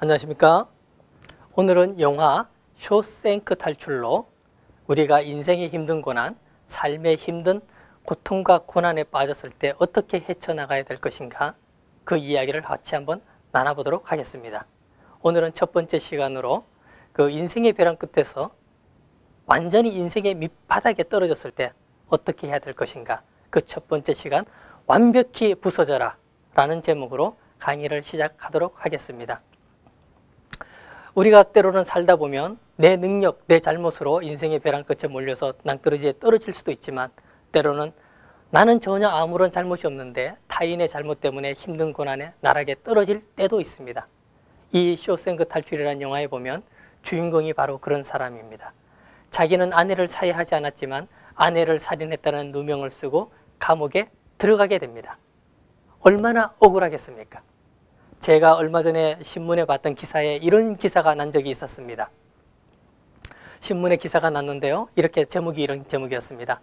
안녕하십니까? 오늘은 영화 쇼생크 탈출로 우리가 인생의 힘든 고난, 삶의 힘든 고통과 고난에 빠졌을 때 어떻게 헤쳐나가야 될 것인가, 그 이야기를 같이 한번 나눠보도록 하겠습니다. 오늘은 첫 번째 시간으로 그 인생의 벼랑 끝에서 완전히 인생의 밑바닥에 떨어졌을 때 어떻게 해야 될 것인가, 그 첫 번째 시간 완벽히 부서져라 라는 제목으로 강의를 시작하도록 하겠습니다. 우리가 때로는 살다 보면 내 능력, 내 잘못으로 인생의 벼랑 끝에 몰려서 낭떠러지에 떨어질 수도 있지만, 때로는 나는 전혀 아무런 잘못이 없는데 타인의 잘못 때문에 힘든 고난에 나락에 떨어질 때도 있습니다. 이 쇼생크 탈출이라는 영화에 보면 주인공이 바로 그런 사람입니다. 자기는 아내를 살해하지 않았지만 아내를 살인했다는 누명을 쓰고 감옥에 들어가게 됩니다. 얼마나 억울하겠습니까? 제가 얼마 전에 신문에 봤던 기사에 이런 기사가 난 적이 있었습니다. 신문에 기사가 났는데요, 이렇게 제목이 이런 제목이었습니다.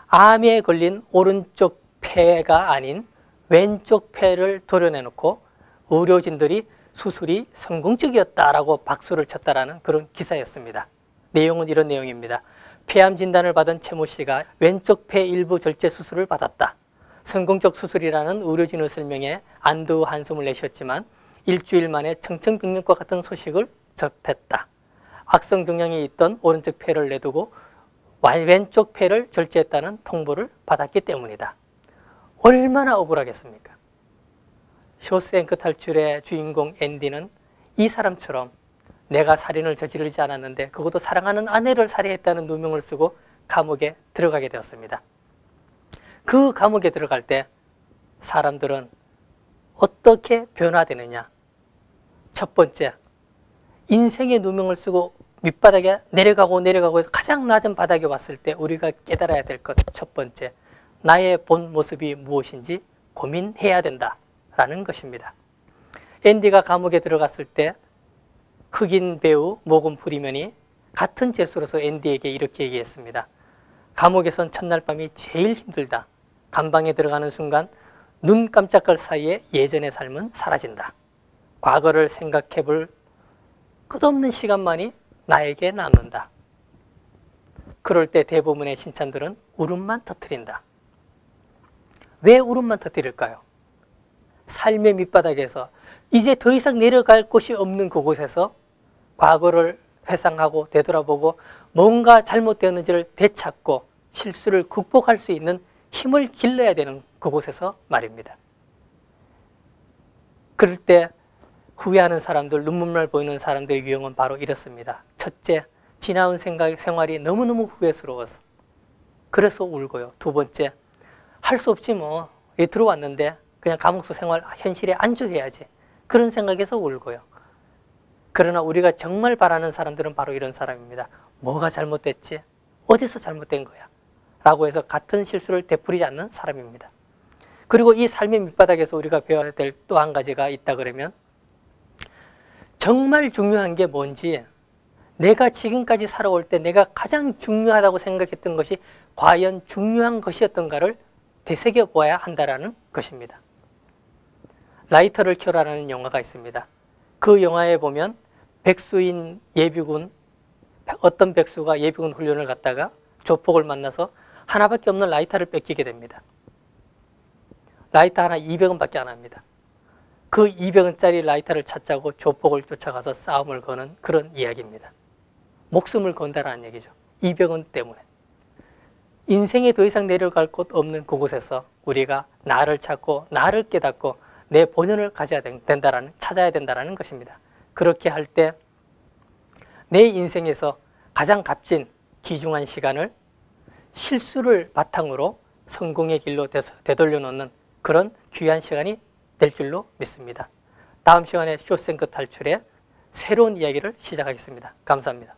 암에 걸린 오른쪽 폐가 아닌 왼쪽 폐를 도려내놓고 의료진들이 수술이 성공적이었다라고 박수를 쳤다라는 그런 기사였습니다. 내용은 이런 내용입니다. 폐암 진단을 받은 최모 씨가 왼쪽 폐 일부 절제 수술을 받았다. 성공적 수술이라는 의료진의 설명에 안도 한숨을 내셨지만 일주일 만에 청천벽력과 같은 소식을 접했다. 악성 종양이 있던 오른쪽 폐를 내두고 왼쪽 폐를 절제했다는 통보를 받았기 때문이다. 얼마나 억울하겠습니까? 쇼생크 탈출의 주인공 앤디는 이 사람처럼 내가 살인을 저지르지 않았는데 그것도 사랑하는 아내를 살해했다는 누명을 쓰고 감옥에 들어가게 되었습니다. 그 감옥에 들어갈 때 사람들은 어떻게 변화되느냐? 첫 번째, 인생의 누명을 쓰고 밑바닥에 내려가고 해서 가장 낮은 바닥에 왔을 때 우리가 깨달아야 될 것, 첫 번째, 나의 본 모습이 무엇인지 고민해야 된다라는 것입니다. 앤디가 감옥에 들어갔을 때 흑인 배우 모건 프리먼이 같은 재수로서 앤디에게 이렇게 얘기했습니다. 감옥에선 첫날 밤이 제일 힘들다. 감방에 들어가는 순간 눈 깜짝할 사이에 예전의 삶은 사라진다. 과거를 생각해 볼 끝없는 시간만이 나에게 남는다. 그럴 때 대부분의 신참들은 울음만 터뜨린다. 왜 울음만 터뜨릴까요? 삶의 밑바닥에서 이제 더 이상 내려갈 곳이 없는 그곳에서 과거를 회상하고 되돌아보고 뭔가 잘못되었는지를 되찾고 실수를 극복할 수 있는 힘을 길러야 되는 그곳에서 말입니다. 그럴 때 후회하는 사람들, 눈물만 보이는 사람들의 유형은 바로 이렇습니다. 첫째, 지나온 생활이 너무너무 후회스러워서 그래서 울고요. 두 번째, 할 수 없지 뭐, 들어왔는데 그냥 감옥소 생활 현실에 안주해야지, 그런 생각에서 울고요. 그러나 우리가 정말 바라는 사람들은 바로 이런 사람입니다. 뭐가 잘못됐지? 어디서 잘못된 거야? 라고 해서 같은 실수를 되풀이지 않는 사람입니다. 그리고 이 삶의 밑바닥에서 우리가 배워야 될 또 한 가지가 있다 그러면, 정말 중요한 게 뭔지, 내가 지금까지 살아올 때 내가 가장 중요하다고 생각했던 것이 과연 중요한 것이었던가를 되새겨 보아야 한다는 것입니다. 라이터를 켜라라는 영화가 있습니다. 그 영화에 보면 백수인 예비군, 어떤 백수가 예비군 훈련을 갔다가 조폭을 만나서 하나밖에 없는 라이터를 뺏기게 됩니다. 라이터 하나 200원밖에 안 합니다. 그 200원짜리 라이터를 찾자고 조폭을 쫓아가서 싸움을 거는 그런 이야기입니다. 목숨을 건다라는 얘기죠. 200원 때문에. 인생에 더 이상 내려갈 곳 없는 그곳에서 우리가 나를 찾고 나를 깨닫고 내 본연을 찾아야 된다는 것입니다. 그렇게 할 때 내 인생에서 가장 값진 귀중한 시간을 실수를 바탕으로 성공의 길로 되돌려 놓는 그런 귀한 시간이 될 줄로 믿습니다. 다음 시간에 쇼생크 탈출의 새로운 이야기를 시작하겠습니다. 감사합니다.